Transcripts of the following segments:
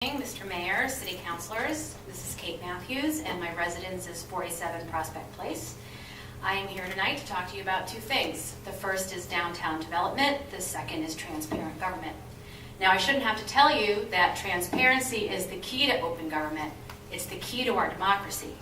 Mr. Mayor, City Councilors, this is Kate Matthews, and my residence is 47 Prospect Place. I am here tonight to talk to you about two things. The first is downtown development, the second is transparent government. Now, I shouldn't have to tell you that transparency is the key to open government. It's the key to our democracy.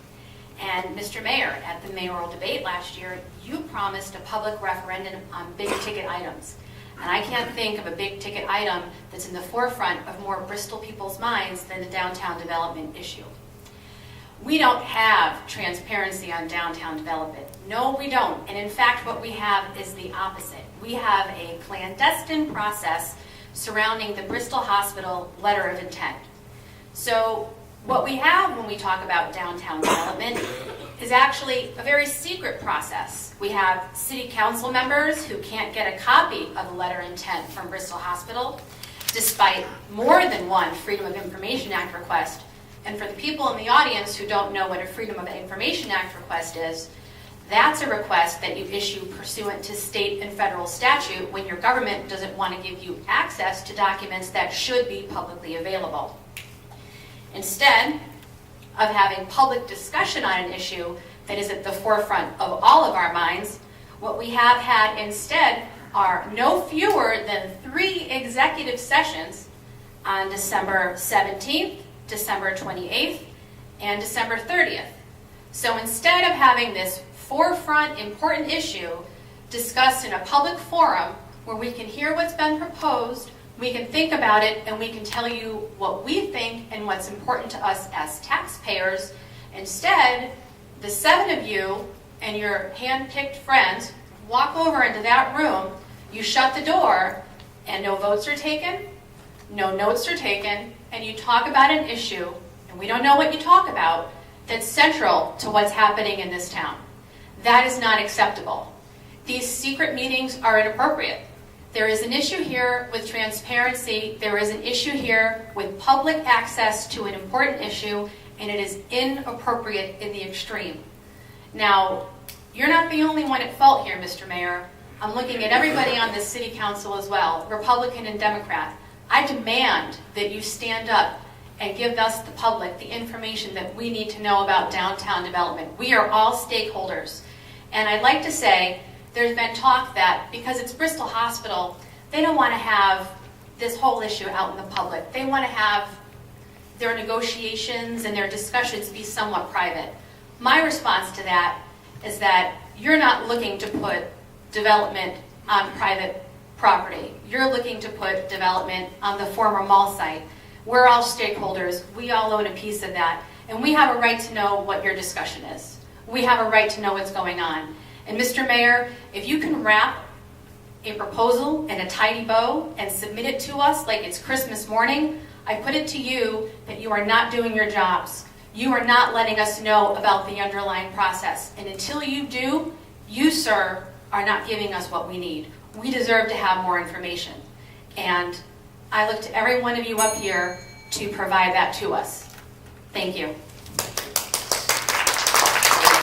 And Mr. Mayor, at the mayoral debate last year, you promised a public referendum on big ticket items. And I can't think of a big ticket item that's in the forefront of more Bristol people's minds than the downtown development issue. We don't have transparency on downtown development. No, we don't. And in fact, what we have is the opposite. We have a clandestine process surrounding the Bristol Hospital letter of intent. So what we have when we talk about downtown development is actually a very secret process. We have city council members who can't get a copy of the letter of intent from Bristol Hospital, despite more than one Freedom of Information Act request. And for the people in the audience who don't know what a Freedom of Information Act request is, that's a request that you issue pursuant to state and federal statute when your government doesn't want to give you access to documents that should be publicly available. Instead of having public discussion on an issue that is at the forefront of all of our minds, what we have had instead are no fewer than 3 executive sessions on December 17th, December 28th, and December 30th. So instead of having this forefront important issue discussed in a public forum where we can hear what's been proposed, we can think about it, and we can tell you what we think and what's important to us as taxpayers. Instead, the 7 of you and your hand-picked friends walk over into that room, you shut the door, and no votes are taken, no notes are taken, and you talk about an issue, and we don't know what you talk about, that's central to what's happening in this town. That is not acceptable. These secret meetings are inappropriate. There is an issue here with transparency. There is an issue here with public access to an important issue, and it is inappropriate in the extreme. Now, you're not the only one at fault here, Mr. Mayor. I'm looking at everybody on this city council as well, Republican and Democrat. I demand that you stand up and give us, the public, the information that we need to know about downtown development. We are all stakeholders. And I'd like to say, there's been talk that because it's Bristol Hospital, they don't want to have this whole issue out in the public. They want to have their negotiations and their discussions be somewhat private. My response to that is that you're not looking to put development on private property. You're looking to put development on the former mall site. We're all stakeholders. We all own a piece of that. And we have a right to know what your discussion is. We have a right to know what's going on. And Mr. Mayor, if you can wrap a proposal in a tidy bow and submit it to us like it's Christmas morning, I put it to you that you are not doing your jobs. You are not letting us know about the underlying process. And until you do, you, sir, are not giving us what we need. We deserve to have more information. And I look to every one of you up here to provide that to us. Thank you.